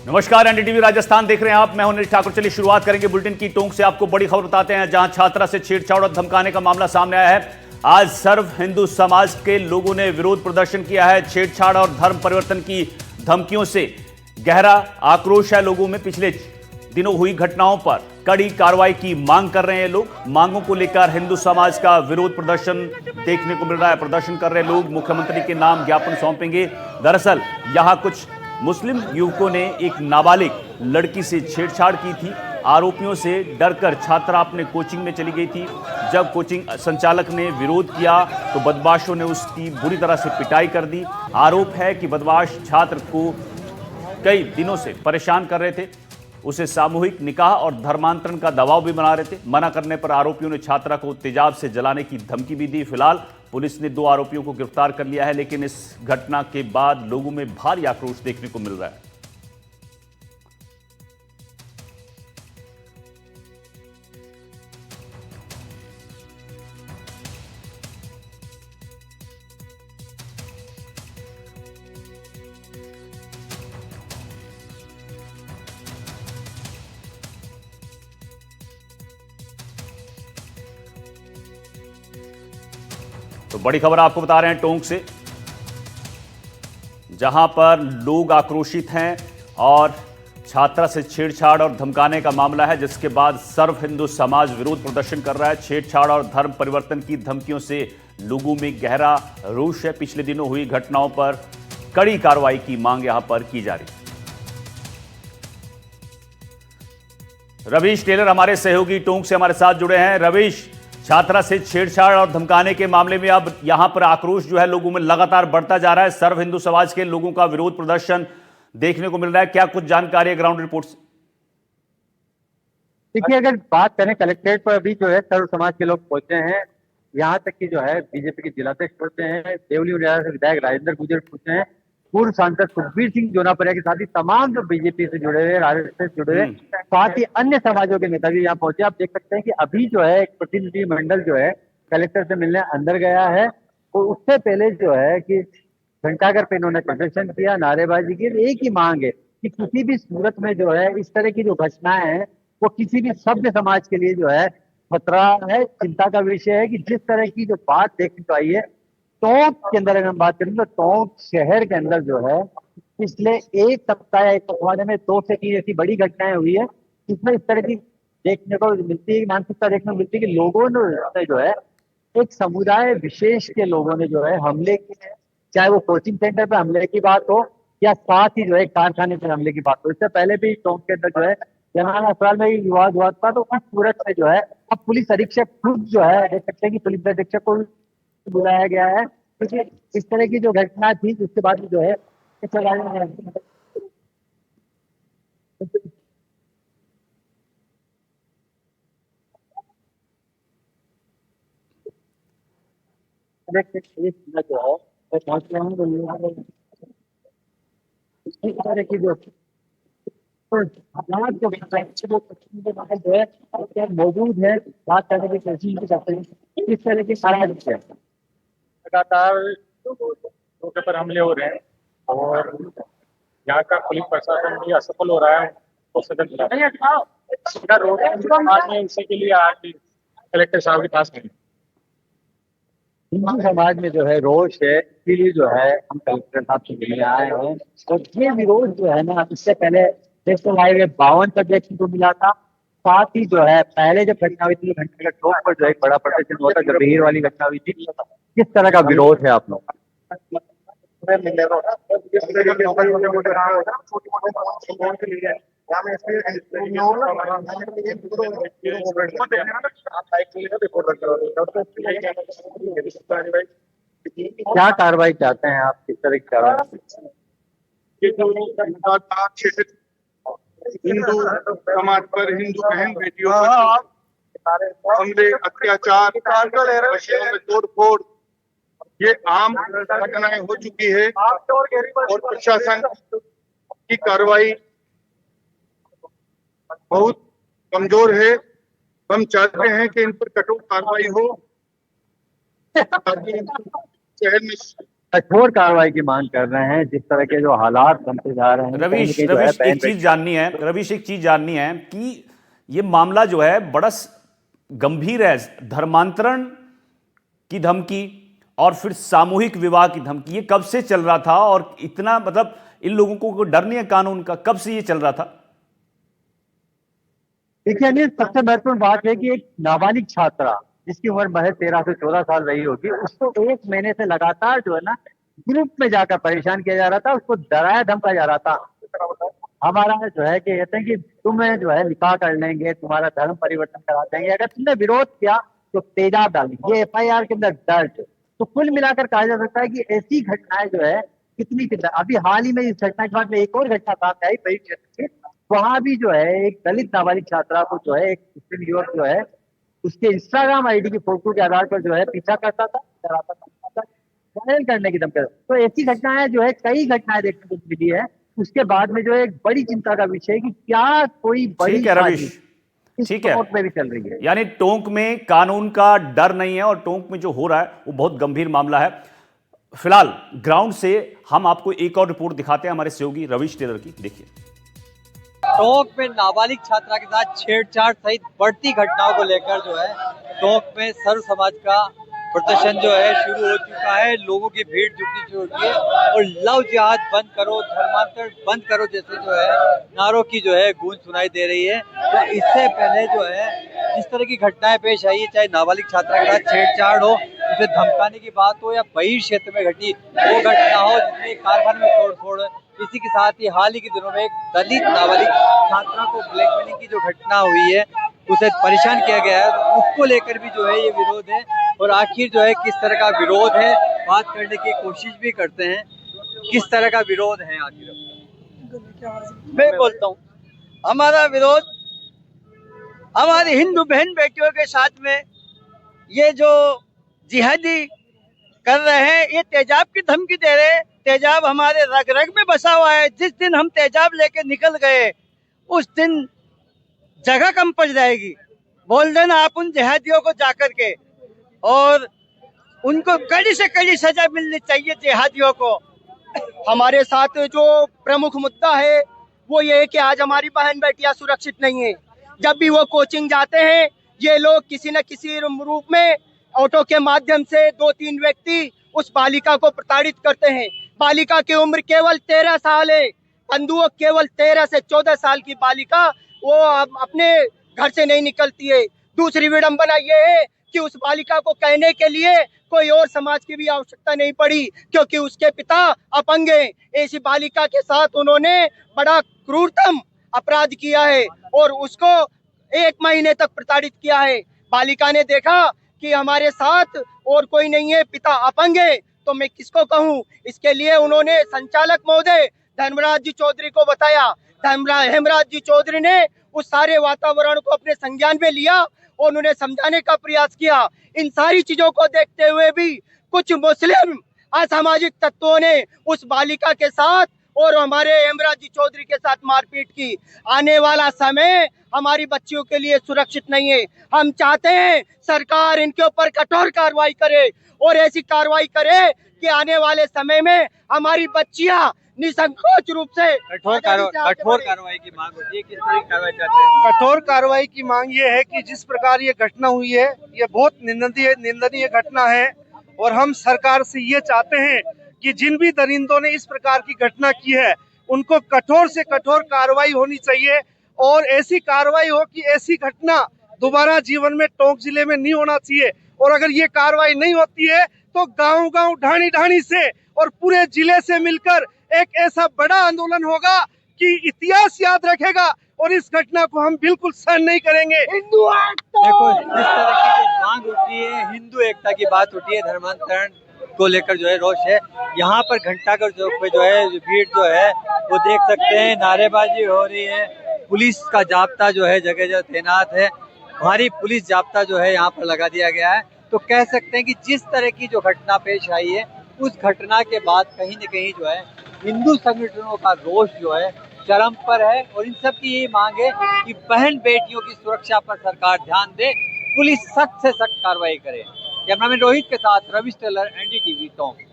नमस्कार, एनडीटीवी राजस्थान देख रहे हैं आप। मैं हूं नीरज ठाकुर। चलिए शुरुआत करेंगे बुलेटिन की। टोंक से आपको बड़ी खबर बताते हैं, जहां छात्रा से छेड़छाड़ और धमकाने का मामला सामने आया है। आज सर्व हिंदू समाज के लोगों ने विरोध प्रदर्शन किया है। छेड़छाड़ और धर्म परिवर्तन की धमकियों से गहरा आक्रोश है लोगों में। पिछले दिनों हुई घटनाओं पर कड़ी कार्रवाई की मांग कर रहे हैं लोग। मांगों को लेकर हिंदू समाज का विरोध प्रदर्शन देखने को मिल रहा है। प्रदर्शन कर रहे लोग मुख्यमंत्री के नाम ज्ञापन सौंपेंगे। दरअसल यहां कुछ मुस्लिम युवकों ने एक नाबालिग लड़की से छेड़छाड़ की थी। आरोपियों से डरकर छात्रा अपने कोचिंग में चली गई थी। जब कोचिंग संचालक ने विरोध किया तो बदमाशों ने उसकी बुरी तरह से पिटाई कर दी। आरोप है कि बदमाश छात्र को कई दिनों से परेशान कर रहे थे। उसे सामूहिक निकाह और धर्मांतरण का दबाव भी बना रहे थे। मना करने पर आरोपियों ने छात्रा को तेजाब से जलाने की धमकी भी दी। फिलहाल पुलिस ने 2 आरोपियों को गिरफ्तार कर लिया है, लेकिन इस घटना के बाद लोगों में भारी आक्रोश देखने को मिल रहा है। तो बड़ी खबर आपको बता रहे हैं टोंक से, जहां पर लोग आक्रोशित हैं और छात्रा से छेड़छाड़ और धमकाने का मामला है, जिसके बाद सर्व हिंदू समाज विरोध प्रदर्शन कर रहा है। छेड़छाड़ और धर्म परिवर्तन की धमकियों से लोगों में गहरा रोष है। पिछले दिनों हुई घटनाओं पर कड़ी कार्रवाई की मांग यहां पर की जा रही है। रवीश टेलर हमारे सहयोगी टोंक से हमारे साथ जुड़े हैं। रवीश, छात्रा से छेड़छाड़ और धमकाने के मामले में अब यहां पर आक्रोश जो है लोगों में लगातार बढ़ता जा रहा है। सर्व हिंदू समाज के लोगों का विरोध प्रदर्शन देखने को मिल रहा है। क्या कुछ जानकारी है ग्राउंड रिपोर्ट से? देखिए, अगर बात करें कलेक्ट्रेट पर अभी जो है सर्व समाज के लोग पहुंचे हैं। यहाँ तक कि जो है बीजेपी के जिलाध्यक्ष पहुंचे हैं, देवली से विधायक राजेंद्र गुर्जर पहुंचे हैं, पूर्व सांसद सुखबीर सिंह जोनापुरिया के साथ ही तमाम जो बीजेपी से जुड़े हुए, राजद से जुड़े हुए, साथ ही अन्य समाजों के नेता भी यहाँ पहुंचे। आप देख सकते हैं कि अभी जो है एक प्रतिनिधि मंडल जो है कलेक्टर से मिलने अंदर गया है। और उससे पहले जो है कि घंटाघर पे इन्होंने प्रदर्शन किया, नारेबाजी की। एक ही मांग है कि किसी भी सूरत में जो है इस तरह की जो घटनाएं हैं वो किसी भी सभ्य समाज के लिए जो है खतरा है, चिंता का विषय है। कि जिस तरह की जो बात देखने को आई है टोंक के अंदर, अगर हम बात करें तो टोंक शहर के अंदर जो है पिछले एक सप्ताह या एक पखवाड़े में 2 से 3 ऐसी बड़ी घटनाएं हुई है जिसमें इस तरह की देखने को मिलती है, मानसिकता देखने को मिलती है कि लोगों ने जो है एक समुदाय विशेष के लोगों ने जो है हमले किए हैं। चाहे वो कोचिंग सेंटर पर हमले की बात हो या साथ ही जो है कारखाने पर हमले की बात हो। इससे पहले भी टोंक के अंदर जो है जनाना अस्पताल में विवाद हुआ था। तो उस सूरत में जो है अब पुलिस अधीक्षक खुद जो है देख सकते हैं कि पुलिस अधीक्षक को बुलाया गया है, क्योंकि इस तरह की जो घटना थी उसके बाद जो है जो है इस तरह की जो हालात जो जो है मौजूद है, बात करने की कोशिश भी करते हैं। इस तरह की हालात है, लगातार लोगों पर हमले हो रहे हैं और यहाँ का पुलिस प्रशासन भी असफल हो रहा है उनको सदन में इसी के लिए आज कलेक्टर साहब के पास गए। हिंदू समाज में जो है रोष है, इसीलिए जो है हम कलेक्टर साहब से मिलने आए हैं। और ये विरोध जो है ना, इससे पहले 52 तक देखने को मिला था। साथ ही जो है पहले जब घटना हुई थी घंटे का चौक पर जो है बड़ा प्रदर्शन हुआ था, जब भीड़ वाली घटना हुई थी। किस तरह का विरोध है आप लोग? क्या कार्रवाई चाहते हैं आप? किस तरह की कार्रवाई? हिंदू समाज पर, हिंदू बहन बेटियों पर हमले, अत्याचार, बच्चों में तोड़फोड़, ये आम घटनाएं हो चुकी है और प्रशासन की कार्रवाई बहुत कमजोर है। हम चाहते हैं कि इन पर कठोर कार्रवाई हो ताकि शहर में कठोर कार्रवाई की मांग कर रहे हैं। जिस तरह के जो हालात बनते जा रहे हैं, कहीं न रवीश कहीं जो है रवीश बहन एक चीज जाननी है, रवीश एक चीज जाननी है कि ये मामला जो है बड़ा गंभीर है। धर्मांतरण की धमकी और फिर सामूहिक विवाह की धमकी, ये कब से चल रहा था? और इतना मतलब इन लोगों को कोई डर नहीं है कानून का? कब से ये चल रहा था? देखिए अनिल, सबसे महत्वपूर्ण बात है कि एक नाबालिग छात्रा जिसकी उम्र महज 13 से 14 साल रही होगी, उसको 1 महीने से लगातार जो है ना ग्रुप में जाकर परेशान किया जा रहा था, उसको डराया धमकाया जा रहा था। हमारा जो है कि कहते हैं कि तुम्हें जो है निकाह कर लेंगे, तुम्हारा धर्म परिवर्तन करा देंगे, अगर तुमने विरोध किया तो तेजाब डालेंगे, ये FIR के अंदर दर्ज। तो कुल मिलाकर कहा जा सकता है कि ऐसी घटनाएं जो है कितनी अभी हाल ही में इस घटना के बाद में एक और घटना सामने आई बड़ी क्षेत्र की। वहां भी जो है एक दलित नाबालिग छात्रा को जो है एक मुस्लिम युवक जो है उसके इंस्टाग्राम आईडी की फोटो के आधार पर जो है पीछा करता था, डराता था, वायरल करने की धमकी। तो ऐसी घटनाएं जो है कई घटनाएं देखने को मिली है। उसके बाद में जो है एक बड़ी चिंता का विषय है कि क्या कोई बड़ी ठीक है रवीश, इस ठीक है। टोंक में भी चल रही है। यानी टोंक में कानून का डर नहीं है और टोंक में जो हो रहा है वो बहुत गंभीर मामला है। फिलहाल ग्राउंड से हम आपको एक और रिपोर्ट दिखाते हैं हमारे सहयोगी रवीश टेलर की। देखिए, टोंक में नाबालिग छात्रा के साथ छेड़छाड़ सहित बढ़ती घटनाओं को लेकर जो है टोंक में सर्व समाज का प्रदर्शन जो है शुरू हो चुका है। लोगों की भीड़ जुटनी शुरू हो चुकी है और लव जिहाद बंद करो, धर्मांतरण बंद करो जैसे जो है नारों की जो है गूंज सुनाई दे रही है। तो इससे पहले जो है जिस तरह की घटनाएं पेश आई है, चाहे नाबालिग छात्रा के साथ छेड़छाड़ हो, उसे धमकाने की बात हो या बहिर क्षेत्र में घटी वो घटना हो जिसमें कारखाने में तोड़फोड़, इसी के साथ ही हाल ही के दिनों में एक दलित नाबालिग छात्रा को ब्लैकमेलिंग की जो घटना हुई है उसे परेशान किया गया है, तो उसको लेकर भी जो है ये विरोध है। और आखिर जो है किस तरह का विरोध है बात करने की कोशिश भी करते हैं, किस तरह का विरोध है आखिर। मैं बोलता हूँ, हमारा विरोध हमारी हिंदू बहन बेटियों के साथ में ये जो जिहादी कर रहे हैं, ये तेजाब की धमकी दे रहे हैं। तेजाब हमारे रग रग में बसा हुआ है। जिस दिन हम तेजाब लेके निकल गए उस दिन जगह कम पड़ जाएगी। बोल देना आप उन जिहादियों को जाकर के, और उनको कड़ी से कड़ी सजा मिलनी चाहिए जिहादियों को। हमारे साथ जो प्रमुख मुद्दा है वो ये है कि आज हमारी बहन बेटियां सुरक्षित नहीं है। जब भी वो कोचिंग जाते हैं ये लोग किसी न किसी रूप में ऑटो के माध्यम से 2-3 व्यक्ति उस बालिका को प्रताड़ित करते हैं। बालिका की उम्र केवल 13 साल है। बंधुओं केवल 13 से 14 साल की बालिका वो अपने घर से नहीं निकलती है। दूसरी विडंबना ये है कि उस बालिका को कहने के लिए कोई और समाज की भी आवश्यकता नहीं पड़ी, क्योंकि उसके पिता अपंग हैं। ऐसी बालिका के साथ उन्होंने बड़ा क्रूरतम अपराध किया है और उसको 1 महीने तक प्रताड़ित किया है। बालिका ने देखा कि हमारे साथ और कोई नहीं है, पिता अपंग है, तो मैं किसको कहूँ। इसके लिए उन्होंने संचालक महोदय धर्मराज जी चौधरी को बताया। हेमराज जी चौधरी ने उस सारे वातावरण को अपने संज्ञान में लिया और उन्होंने समझाने का प्रयास किया। इन सारी चीजों को देखते हुए भी कुछ मुस्लिम असामाजिक तत्वों ने उस बालिका के साथ और हमारे हेमराज जी चौधरी के साथ मारपीट की। आने वाला समय हमारी बच्चियों के लिए सुरक्षित नहीं है। हम चाहते हैं सरकार इनके ऊपर कठोर कार्रवाई करे और ऐसी कार्रवाई करे कि आने वाले समय में हमारी बच्चियां निसंकोच रूप से कठोर कार्रवाई की मांग होती है। किस तरह की कार्रवाई चाहते हैं? कठोर कार्रवाई की मांग ये है कि जिस प्रकार ये घटना हुई है ये बहुत निंदनीय घटना है और हम सरकार से ये चाहते हैं कि जिन भी दरिंदों ने इस प्रकार की घटना की है उनको कठोर से कठोर कार्रवाई होनी चाहिए और ऐसी कार्रवाई हो कि ऐसी घटना दोबारा जीवन में टोंक जिले में नहीं होना चाहिए। और अगर ये कार्रवाई नहीं होती है तो गांव-गांव ढाणी से और पूरे जिले से मिलकर एक ऐसा बड़ा आंदोलन होगा कि इतिहास याद रखेगा और इस घटना को हम बिल्कुल सहन नहीं करेंगे। हिंदू देखो, जिस तरह की जो मांग उठी है, हिंदू एकता की बात उठी है, धर्मांतरण को लेकर जो है रोष है। यहाँ पर घंटाघर चौक पे जो है भीड़ जो है वो देख सकते हैं, नारेबाजी हो रही है। पुलिस का जाब्ता जो है जगह जगह तैनात है, भारी पुलिस जाब्ता जो है यहाँ पर लगा दिया गया है। तो कह सकते हैं कि जिस तरह की जो घटना पेश आई है उस घटना के बाद कहीं न कहीं जो है हिंदू संगठनों का रोष जो है चरम पर है और इन सब की यही मांग है कि बहन बेटियों की सुरक्षा पर सरकार ध्यान दे, पुलिस सख्त से सख्त कार्रवाई करे। कैमरामैन रोहित के साथ रवीश टेलर, NDTV टोंक।